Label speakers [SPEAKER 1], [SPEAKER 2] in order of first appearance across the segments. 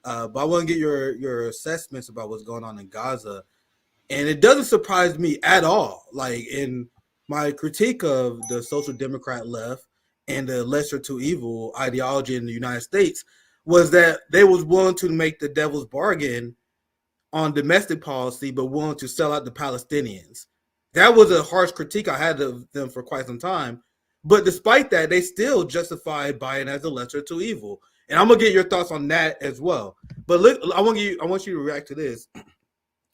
[SPEAKER 1] But I want to get your assessments about what's going on in Gaza, and it doesn't surprise me at all. Like in my critique of the social democrat left and the lesser to evil ideology in the United States was that they was willing to make the devil's bargain on domestic policy, but willing to sell out the Palestinians. That was a harsh critique I had of them for quite some time. But despite that, they still justified Biden as a lesser to evil. And I'm gonna get your thoughts on that as well. But look, I want you to react to this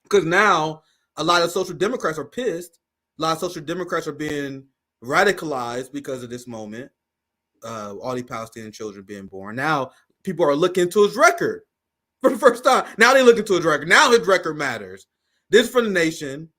[SPEAKER 1] because now a lot of social democrats are pissed. A lot of social democrats are being radicalized because of this moment. All these Palestinian children being born. Now people are looking into his record for the first time. Now they look into his record. Now his record matters. This is from the Nation.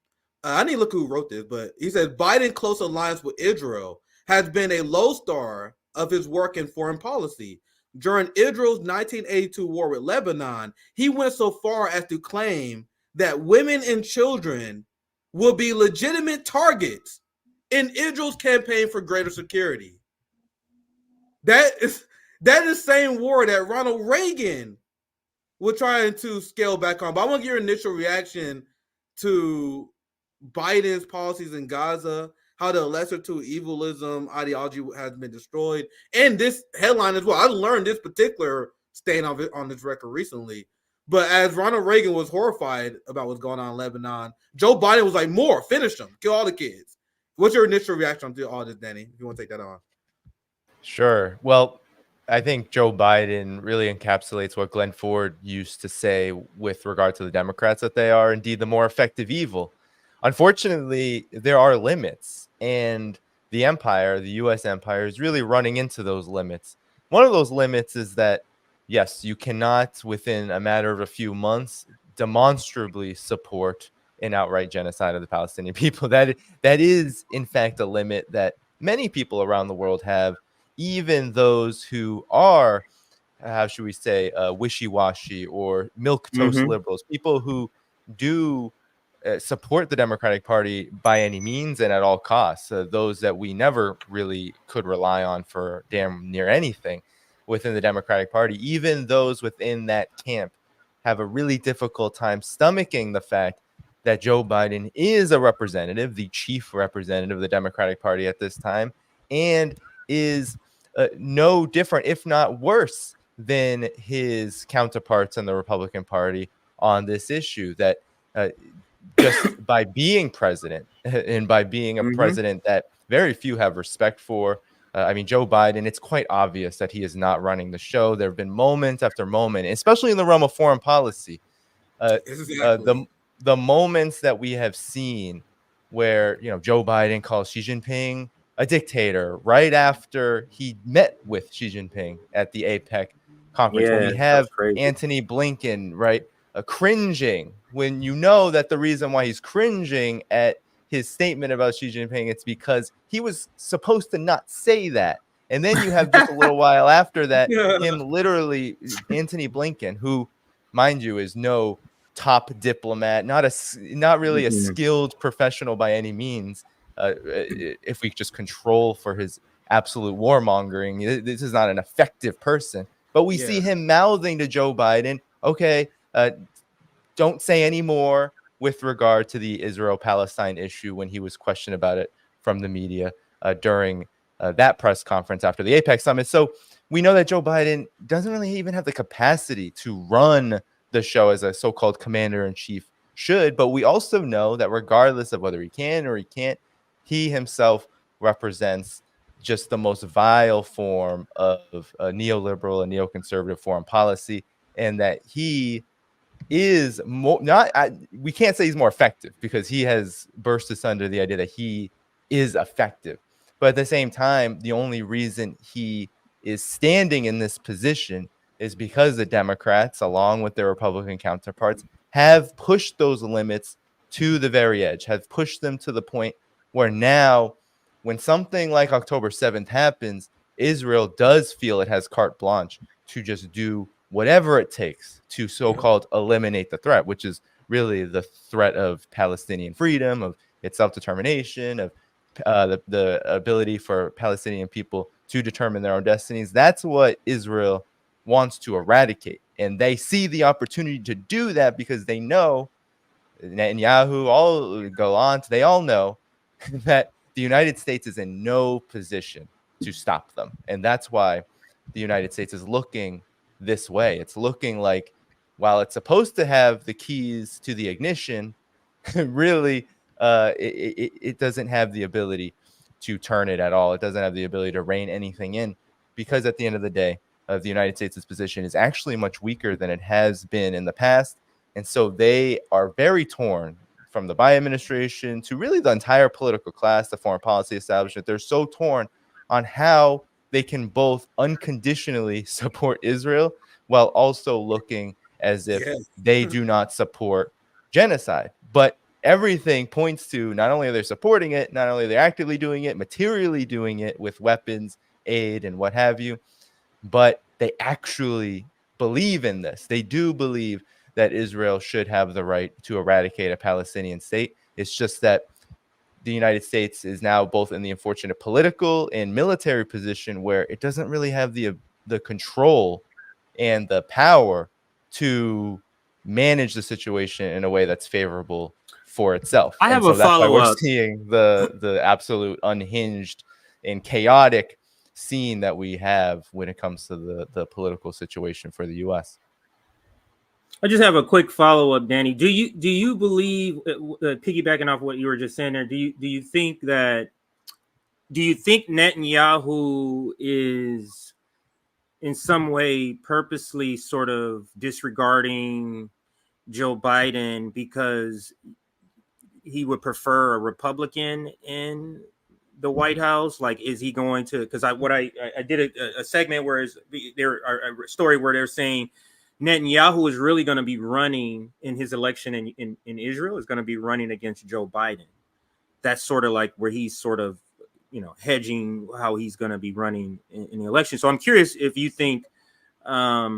[SPEAKER 1] I need to look who wrote this, but he says Biden's close alliance with Israel has been a lodestar of his work in foreign policy. During Israel's 1982 war with Lebanon, he went so far as to claim that women and children will be legitimate targets in Israel's campaign for greater security. That is the same war that Ronald Reagan was trying to scale back on. But I want to get your initial reaction to Biden's policies in Gaza, how the lesser to evilism ideology has been destroyed, and this headline as well. I learned this particular stain of it on this record recently. But as Ronald Reagan was horrified about what's going on in Lebanon, Joe Biden was like, more, finish them, kill all the kids. What's your initial reaction to all this, Danny, if you want to take that on?
[SPEAKER 2] Sure. Well, I think Joe Biden really encapsulates what Glenn Ford used to say with regard to the Democrats, that they are indeed the more effective evil. Unfortunately, there are limits, and the empire, the U.S. empire, is really running into those limits. One of those limits is that, yes, you cannot, within a matter of a few months, demonstrably support an outright genocide of the Palestinian people. That is, in fact, a limit that many people around the world have, even those who are, how should we say, wishy-washy or milquetoast liberals, people who do support the Democratic Party by any means and at all costs, those that we never really could rely on for damn near anything within the Democratic Party. Even those within that camp have a really difficult time stomaching the fact that Joe Biden is a representative, the chief representative of the Democratic Party at this time, and is no different, if not worse, than his counterparts in the Republican Party on this issue. That just by being president and by being a president that very few have respect for, I mean, Joe Biden, it's quite obvious that he is not running the show. There have been moment after moment, especially in the realm of foreign policy. The moments that we have seen where, Joe Biden calls Xi Jinping a dictator right after he met with Xi Jinping at the APEC conference, when we have Antony Blinken, right, cringing, when you know that the reason why he's cringing at his statement about Xi Jinping, it's because he was supposed to not say that. And then you have just a little while after that, him literally, Antony Blinken, who, mind you, is no top diplomat, not really a skilled professional by any means. If we just control for his absolute warmongering, this is not an effective person. But we see him mouthing to Joe Biden, okay, don't say any more with regard to the Israel-Palestine issue, when he was questioned about it from the media during that press conference after the APEC summit. So we know that Joe Biden doesn't really even have the capacity to run the show as a so-called commander-in-chief should. But we also know that regardless of whether he can or he can't, he himself represents just the most vile form of a neoliberal and neoconservative foreign policy, and that he is we can't say he's more effective, because he has burst asunder the idea that he is effective. But at the same time, the only reason he is standing in this position is because the Democrats, along with their Republican counterparts, have pushed those limits to the very edge, have pushed them to the point where now, when something like October 7th happens, Israel does feel it has carte blanche to just do whatever it takes to so-called eliminate the threat, which is really the threat of Palestinian freedom, of its self-determination, of the ability for Palestinian people to determine their own destinies. That's what Israel wants to eradicate. And they see the opportunity to do that because they know, Netanyahu, all go on, they all know that the United States is in no position to stop them. And that's why the United States is looking this way. It's looking like, while it's supposed to have the keys to the ignition, really, it doesn't have the ability to turn it at all. It doesn't have the ability to rein anything in, because at the end of the day, the United States' position is actually much weaker than it has been in the past. And so they are very torn, from the Biden administration to really the entire political class, the foreign policy establishment. They're so torn on how they can both unconditionally support Israel while also looking as if they do not support genocide. But everything points to, not only are they supporting it, not only are they actively doing it, materially doing it with weapons, aid, and what have you, but they actually believe in this. They do believe that Israel should have the right to eradicate a Palestinian state. It's just that the United States is now both in the unfortunate political and military position where it doesn't really have the control and the power to manage the situation in a way that's favorable for itself.
[SPEAKER 3] I have a follow-up.
[SPEAKER 2] That's why we're seeing the absolute unhinged and chaotic scene that we have when it comes to the political situation for the U.S.
[SPEAKER 3] I just have a quick follow-up, Danny. Do you believe, piggybacking off what you were just saying there, do you think Netanyahu is in some way purposely sort of disregarding Joe Biden because he would prefer a Republican in the White House? Like, is he going to? Because I did a segment where there a story where they're saying Netanyahu is really going to be running in his election in Israel, is going to be running against Joe Biden. That's sort of like where he's sort of, hedging how he's going to be running in the election. So I'm curious if you think both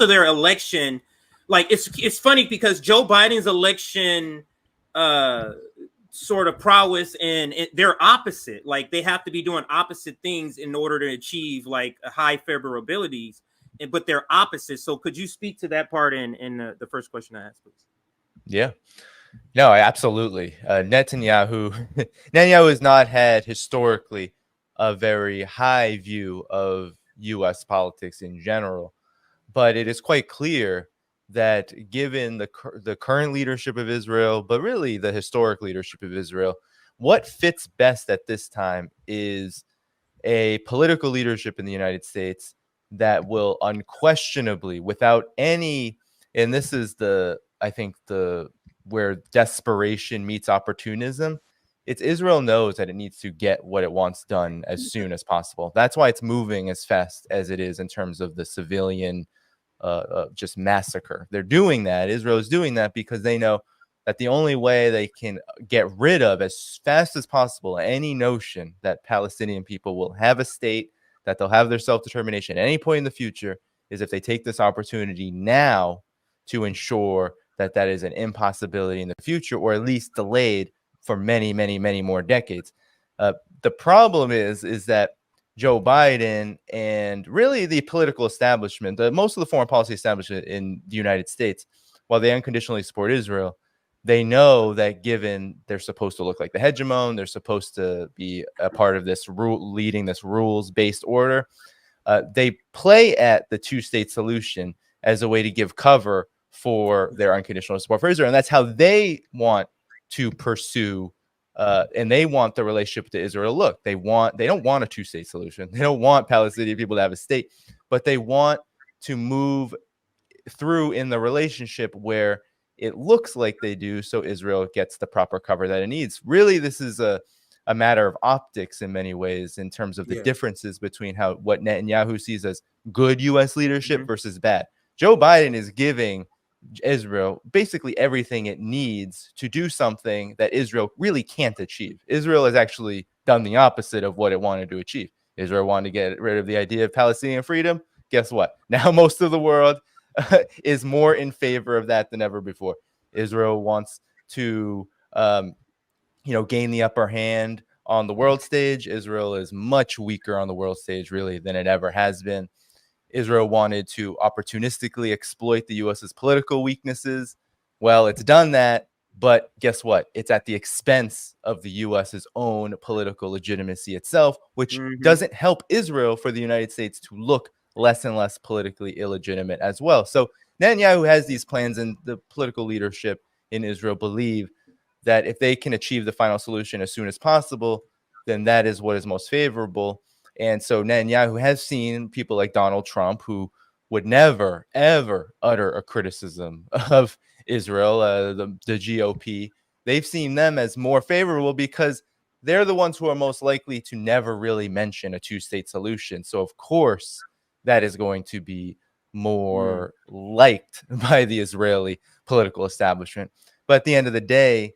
[SPEAKER 3] of their election, like it's funny because Joe Biden's election sort of prowess and they're opposite. Like they have to be doing opposite things in order to achieve like a high favorabilities, but they're opposite. So could you speak to that part in the first question I asked, please?
[SPEAKER 2] Yeah. No, absolutely. Netanyahu has not had historically a very high view of U.S. politics in general, but it is quite clear that given the current leadership of Israel, but really the historic leadership of Israel, what fits best at this time is a political leadership in the United States that will unquestionably, without any, and this is where desperation meets opportunism. It's Israel knows that it needs to get what it wants done as soon as possible. That's why it's moving as fast as it is in terms of the civilian just massacre. They're doing that. Israel is doing that because they know that the only way they can get rid of as fast as possible any notion that Palestinian people will have a state, that they'll have their self-determination at any point in the future, is if they take this opportunity now to ensure that that is an impossibility in the future, or at least delayed for many, many, many more decades. The problem is that Joe Biden and really the political establishment, most of the foreign policy establishment in the United States, while they unconditionally support Israel, they know that given they're supposed to look like the hegemon, they're supposed to be a part of this leading this rules-based order, they play at the two-state solution as a way to give cover for their unconditional support for Israel. And that's how they want to pursue and they want the relationship to Israel to look. They don't want a two-state solution. They don't want Palestinian people to have a state, but they want to move through in the relationship where it looks like they do, so Israel gets the proper cover that it needs. Really, this is a matter of optics in many ways in terms of the differences between what Netanyahu sees as good U.S. leadership versus bad. Joe Biden is giving Israel basically everything it needs to do something that Israel really can't achieve. Israel has actually done the opposite of what it wanted to achieve. Israel wanted to get rid of the idea of Palestinian freedom. Guess what? Now most of the world is more in favor of that than ever before. Israel wants to, gain the upper hand on the world stage. Israel is much weaker on the world stage, really, than it ever has been. Israel wanted to opportunistically exploit the U.S.'s political weaknesses. Well, it's done that, but guess what? It's at the expense of the U.S.'s own political legitimacy itself, which doesn't help Israel for the United States to look less and less politically illegitimate as well. So Netanyahu has these plans, and the political leadership in Israel believe that if they can achieve the final solution as soon as possible, then that is what is most favorable. And so Netanyahu has seen people like Donald Trump, who would never, ever utter a criticism of Israel, the GOP. They've seen them as more favorable because they're the ones who are most likely to never really mention a two-state solution. So, of course, that is going to be more liked by the Israeli political establishment. But at the end of the day,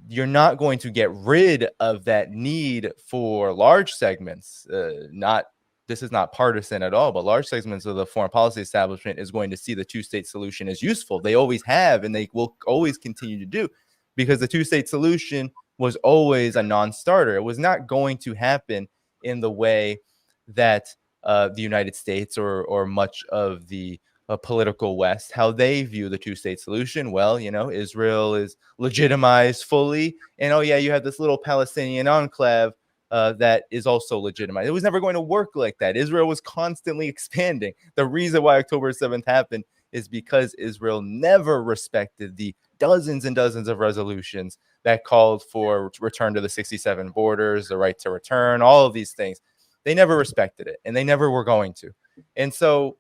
[SPEAKER 2] you're not going to get rid of that need for large segments. This is not partisan at all, but large segments of the foreign policy establishment is going to see the two-state solution as useful. They always have, and they will always continue to do, because the two-state solution was always a non-starter. It was not going to happen in the way that the United States or much of the political West, how they view the two-state solution. Well, Israel is legitimized fully, and oh yeah, you have this little Palestinian enclave that is also legitimized. It was never going to work like that. Israel was constantly expanding. The reason why October 7th happened is because Israel never respected the dozens and dozens of resolutions that called for return to the 67 borders, the right to return, all of these things. They never respected it, and they never were going to. And so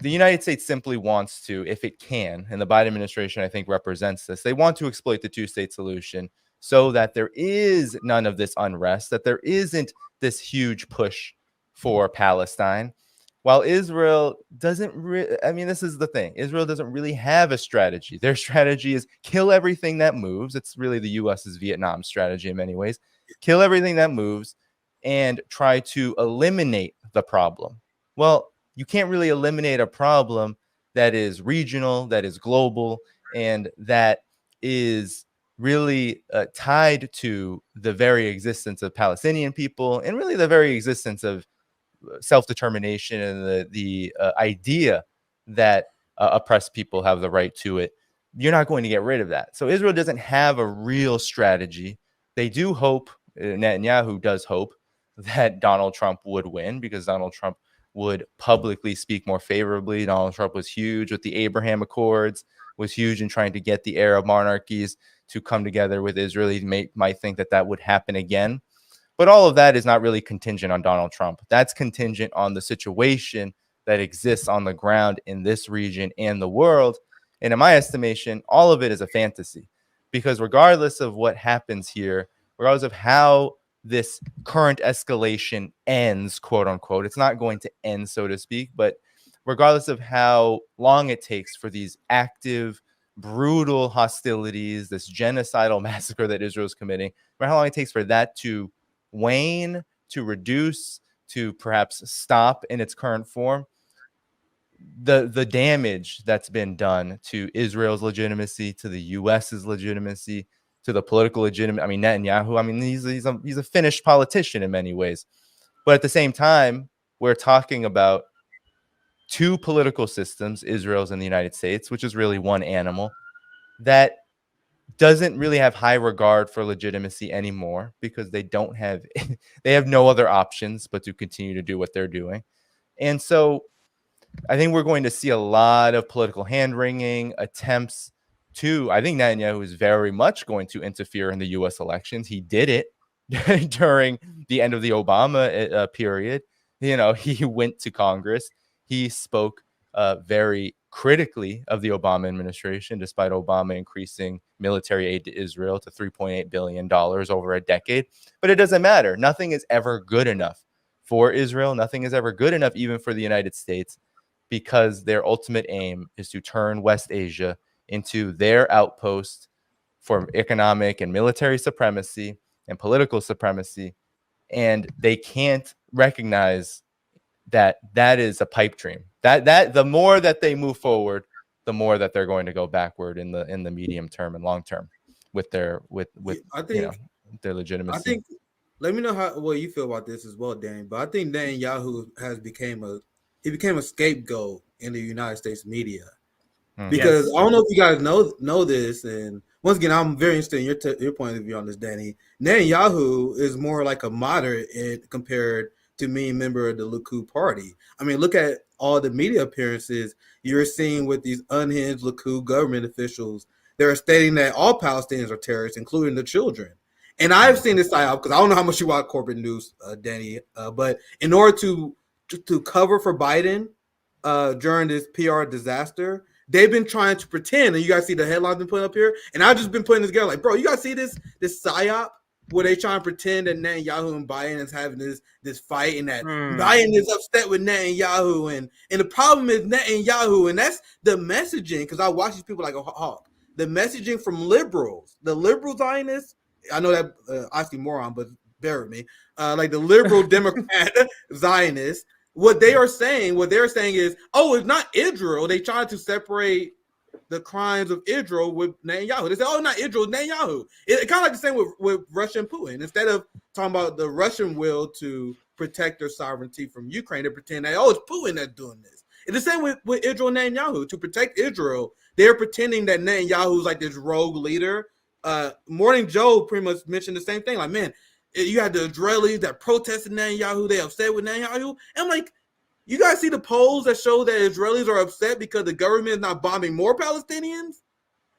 [SPEAKER 2] the United States simply wants to, if it can, and the Biden administration, I think, represents this, they want to exploit the two-state solution so that there is none of this unrest, that there isn't this huge push for Palestine, while Israel doesn't this is the thing. Israel doesn't really have a strategy. Their strategy is kill everything that moves. It's really the U.S.'s Vietnam strategy in many ways. Kill everything that moves and try to eliminate the problem. Well, you can't really eliminate a problem that is regional, that is global, and that is really tied to the very existence of Palestinian people and really the very existence of self-determination and the idea that oppressed people have the right to it. You're not going to get rid of that. So Israel doesn't have a real strategy. They do hope, Netanyahu does hope, that Donald Trump would win, because Donald Trump would publicly speak more favorably. Donald Trump was huge with the Abraham Accords, was huge in trying to get the Arab monarchies to come together with Israel. He might think that would happen again. But all of that is not really contingent on Donald Trump. That's contingent on the situation that exists on the ground in this region and the world. And in my estimation, all of it is a fantasy, because regardless of what happens here, regardless of how this current escalation ends, quote unquote, it's not going to end, so to speak, but regardless of how long it takes for these active, brutal hostilities, this genocidal massacre that Israel is committing, for how long it takes for that to wane, to reduce, to perhaps stop in its current form, the damage that's been done to Israel's legitimacy, to the U.S.'s legitimacy, to the political legitimacy. Netanyahu, he's a finished politician in many ways. But at the same time, we're talking about two political systems, Israel's and the United States, which is really one animal, that doesn't really have high regard for legitimacy anymore, because they have no other options but to continue to do what they're doing. And so I think we're going to see a lot of political hand-wringing attempts to, I think Netanyahu is very much going to interfere in the U.S. elections. He did it during the end of the Obama period. He went to Congress. He spoke very critically of the Obama administration, despite Obama increasing military aid to Israel to $3.8 billion over a decade. But it doesn't matter. Nothing is ever good enough for Israel. Nothing is ever good enough even for the United States, because their ultimate aim is to turn West Asia into their outpost for economic and military supremacy and political supremacy. And they can't recognize that is a pipe dream. That the more that they move forward, the more that they're going to go backward in the medium term and long term with their their legitimacy.
[SPEAKER 1] I think. Let me know what you feel about this as well, Danny. But I think Netanyahu became a scapegoat in the United States media. Because
[SPEAKER 3] Yes.
[SPEAKER 1] I don't know if you guys know this, and once again, I'm very interested in your point of view on this, Danny. Netanyahu is more like a moderate compared to me, member of the Likud party. I mean, look at all the media appearances you're seeing with these unhinged Likud government officials. They're stating that all Palestinians are terrorists, including the children. And I've seen this psyop because I don't know how much you watch corporate news, Danny, but in order to cover for Biden during this PR disaster, they've been trying to pretend, and you guys see the headlines been putting up here, and I've just been putting this together like, bro, you guys see this psyop where they trying to pretend that Netanyahu and Biden is having this fight, and that Biden is upset with Netanyahu, and the problem is Netanyahu, and that's the messaging, because I watch these people like a hawk. The messaging from liberals, the liberal Zionists, I know that oxymoron, but bear with me, like the liberal Democrat Zionists, what they're saying is, oh, it's not Israel. They try to separate the crimes of Israel with Netanyahu. They say, oh, not Israel, Netanyahu. It kind of like the same with Russia and Putin. Instead of talking about the Russian will to protect their sovereignty from Ukraine, they pretend that, oh, it's Putin that's doing this. It's the same with Israel and Netanyahu. To protect Israel, they're pretending that Netanyahu is like this rogue leader. Morning Joe pretty much mentioned the same thing. Like, man, you had the Israelis that protested Netanyahu. They upset with Netanyahu. And I'm like, you guys see the polls that show that Israelis are upset because the government is not bombing more Palestinians?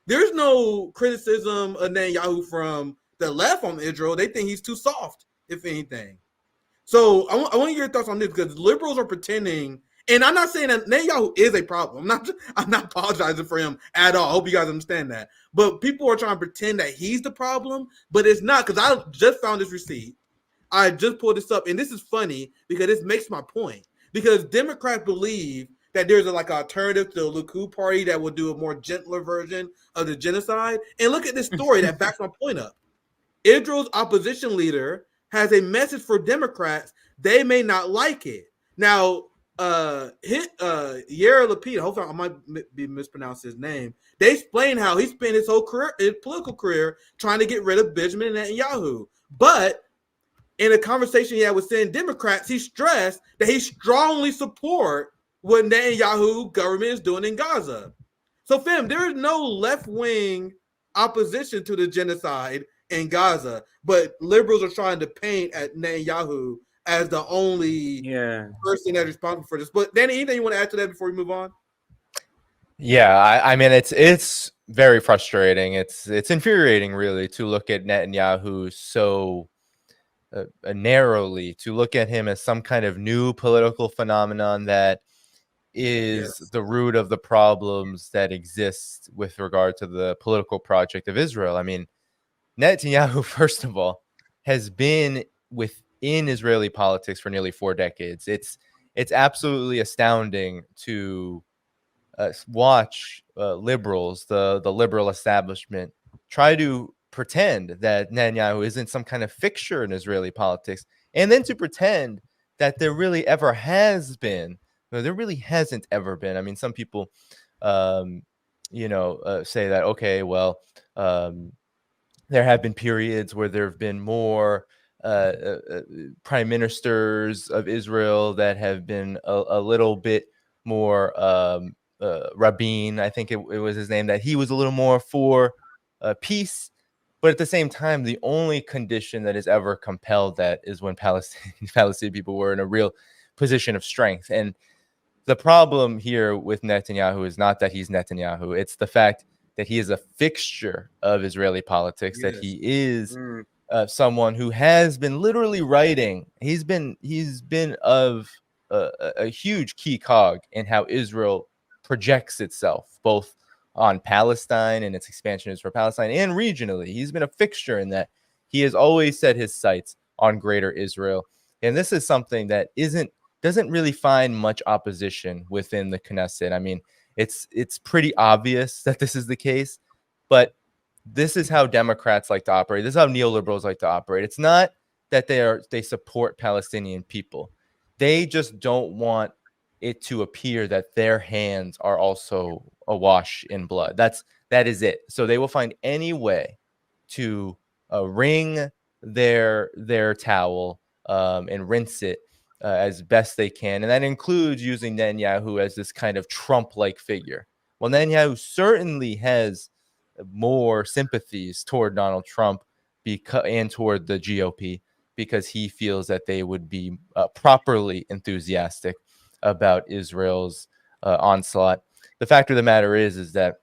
[SPEAKER 1] There's no criticism of Netanyahu from the left on Israel. They think he's too soft, if anything. So I want your thoughts on this, because liberals are pretending, and I'm not saying that Netanyahu is a problem. I'm not apologizing for him at all. I hope you guys understand that. But people are trying to pretend that he's the problem, but it's not, because I just found this receipt. I just pulled this up, and this is funny because this makes my point. Because Democrats believe that there's like an alternative to the Likud party that will do a more gentler version of the genocide. And look at this story that backs my point up. Israel's opposition leader has a message for Democrats. They may not like it. Now, Yair Lapid, hopefully I might be mispronouncing his name. They explain how he spent his whole career, his political career, trying to get rid of Benjamin Netanyahu. But in a conversation he had with Senate Democrats, he stressed that he strongly support what Netanyahu government is doing in Gaza. So, fam, there is no left-wing opposition to the genocide in Gaza, but liberals are trying to paint at Netanyahu as the only person that's responsible for this. But Danny, anything you want to add to that before we move on?
[SPEAKER 2] Yeah, I mean, it's very frustrating. It's infuriating, really, to look at Netanyahu so narrowly, to look at him as some kind of new political phenomenon that is the root of the problems that exist with regard to the political project of Israel. I mean, Netanyahu, first of all, has been within Israeli politics for nearly 4 decades. It's absolutely astounding to watch liberals, the liberal establishment, try to pretend that Netanyahu isn't some kind of fixture in Israeli politics, and then to pretend that there really ever has been. No, there really hasn't ever been. I mean, some people, say that, okay, well, there have been periods where there have been more prime ministers of Israel that have been a little bit more Rabin, I think it was his name, that he was a little more for peace. But at the same time, the only condition that has ever compelled that is when Palestinian people were in a real position of strength. And the problem here with Netanyahu is not that he's Netanyahu. It's the fact that he is a fixture of Israeli politics, that he is someone who has been literally writing. He's been of a huge key cog in how Israel projects itself, both on Palestine and its expansion is for Palestine, and regionally. He's been a fixture in that. He has always set his sights on greater Israel. And this is something that doesn't really find much opposition within the Knesset. I mean, it's pretty obvious that this is the case, but this is how Democrats like to operate. This is how neoliberals like to operate. It's not that they support Palestinian people. They just don't want it to appear that their hands are also awash in blood. That is it. So they will find any way to wring their towel and rinse it as best they can. And that includes using Netanyahu as this kind of Trump-like figure. Well, Netanyahu certainly has more sympathies toward Donald Trump and toward the GOP, because he feels that they would be properly enthusiastic about Israel's onslaught. The fact of the matter is that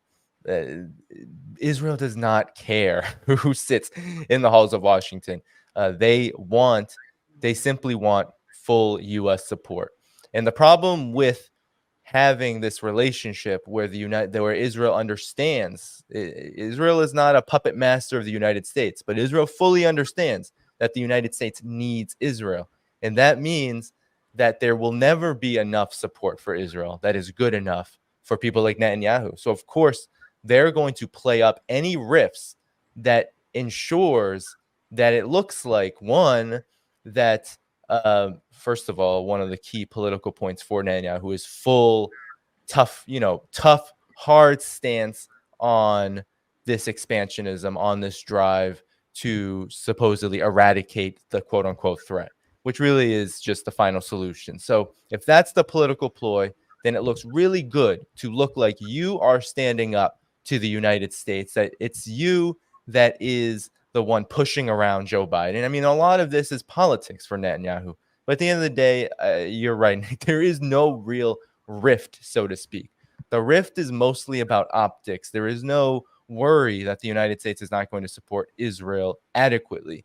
[SPEAKER 2] Israel does not care who sits in the halls of Washington. They simply want full U.S. support. And the problem with having this relationship where where Israel understands, Israel is not a puppet master of the United States, but Israel fully understands that the United States needs Israel. And that means that there will never be enough support for Israel that is good enough for people like Netanyahu. So, of course, they're going to play up any rifts that ensures that it looks like, one, that first of all, one of the key political points for Netanyahu is full, tough, hard stance on this expansionism, on this drive to supposedly eradicate the quote unquote threat, which really is just the final solution. So if that's the political ploy, then it looks really good to look like you are standing up to the United States, that it's you that is the one pushing around Joe Biden. I mean, a lot of this is politics for Netanyahu. But at the end of the day, you're right. There is no real rift, so to speak. The rift is mostly about optics. There is no worry that the United States is not going to support Israel adequately.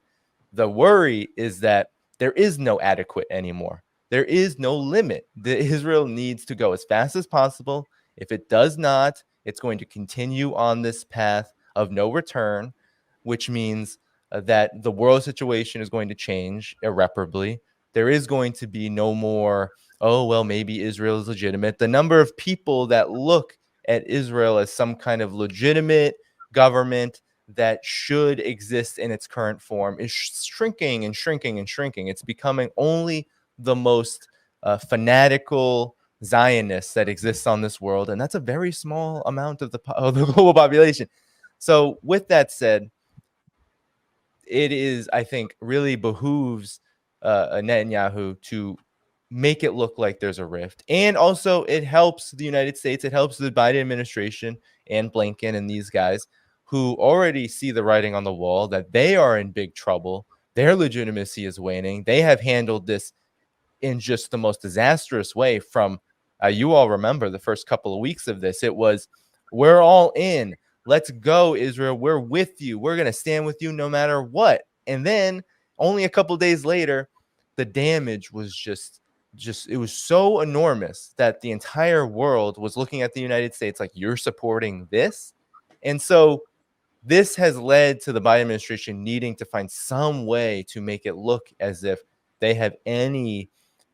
[SPEAKER 2] The worry is that there is no adequate anymore. There is no limit. Israel needs to go as fast as possible. If it does not, it's going to continue on this path of no return, which means that the world situation is going to change irreparably. There is going to be no more, oh, well, maybe Israel is legitimate. The number of people that look at Israel as some kind of legitimate government that should exist in its current form is shrinking and shrinking and shrinking. It's becoming only the most fanatical Zionists that exists on this world, and that's a very small amount of the global population. So with that said, it is, I think, really behooves Netanyahu to make it look like there's a rift. And also it helps the United States, it helps the Biden administration and Blinken and these guys who already see the writing on the wall that they are in big trouble. Their legitimacy is waning. They have handled this in just the most disastrous way. From you all remember the first couple of weeks of this, it was, we're all in. Let's go, Israel. We're with you. We're going to stand with you no matter what. And then only a couple of days later, the damage was just it was so enormous that the entire world was looking at the United States like, you're supporting this. And so this has led to the Biden administration needing to find some way to make it look as if they have any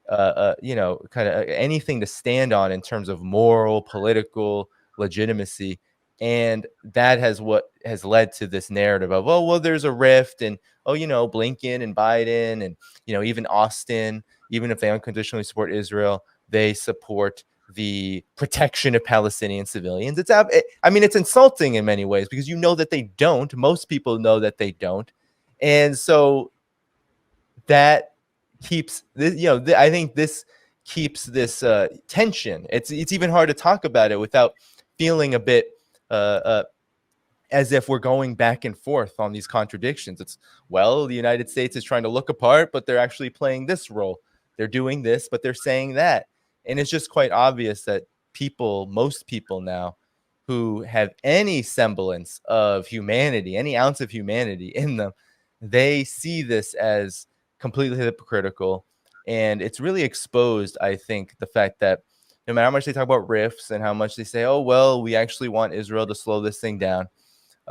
[SPEAKER 2] kind of anything to stand on in terms of moral, political legitimacy. And that has what has led to this narrative of, oh, well, there's a rift, and, oh, Blinken and Biden and, even Austin, even if they unconditionally support Israel, they support the protection of Palestinian civilians. It's insulting in many ways, because that they don't. Most people know that they don't. And so that keeps this, I think this keeps this tension. It's even hard to talk about it without feeling a bit as if we're going back and forth on these contradictions. It's, well, the United States is trying to look apart, but they're actually playing this role. They're doing this, but they're saying that. And it's just quite obvious that most people now who have any semblance of humanity, any ounce of humanity in them, they see this as completely hypocritical. And it's really exposed, I think, the fact that no matter how much they talk about rifts and how much they say, oh, well, we actually want Israel to slow this thing down,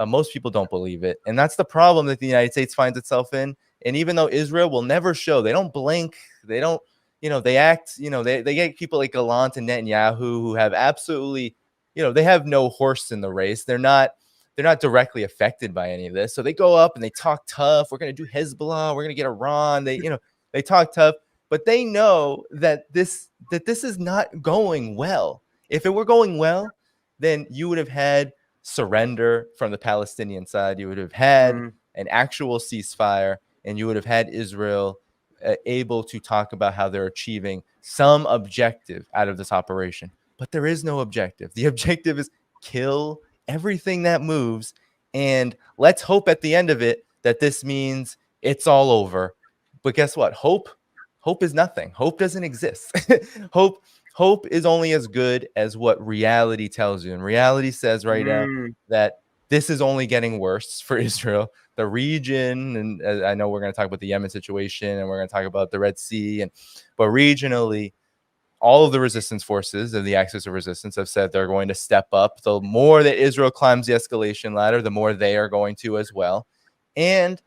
[SPEAKER 2] most people don't believe it. And that's the problem that the United States finds itself in. And even though Israel will never show, they don't blink, they don't, they act, they get people like Gallant and Netanyahu who have absolutely, they have no horse in the race. They're not directly affected by any of this. So they go up and they talk tough. We're going to do Hezbollah. We're going to get Iran. They talk tough, but they know that this is not going well. If it were going well, then you would have had surrender from the Palestinian side. You would have had an actual ceasefire. and you would have had Israel able to talk about how they're achieving some objective out of this operation. But there is no objective. The objective is kill everything that moves, and let's hope at the end of it that this means it's all over. But guess what? Hope is nothing. Hope doesn't exist. Hope is only as good as what reality tells you. And reality says right now that this is only getting worse for Israel. The region, and I know we're going to talk about the Yemen situation, and we're going to talk about the Red Sea, but regionally, all of the resistance forces and the axis of resistance have said they're going to step up. The more that Israel climbs the escalation ladder, the more they are going to as well. And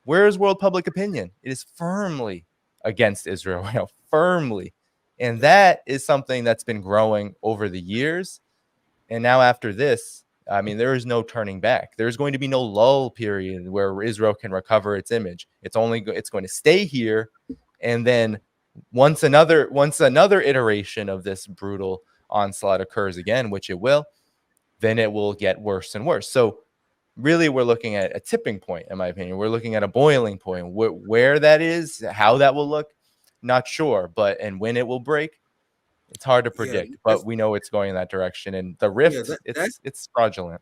[SPEAKER 2] where is world public opinion? It is firmly against Israel, firmly. And that is something that's been growing over the years. And now after this, I mean, there is no turning back. There's going to be no lull period where Israel can recover its image. It's going to stay here. And then once another iteration of this brutal onslaught occurs again, which it will, then it will get worse and worse. So really, we're looking at a tipping point, in my opinion. We're looking at a boiling point. Where that is, how that will look, not sure. And when it will break, it's hard to predict. But we know it's going in that direction. And the rift, it's fraudulent.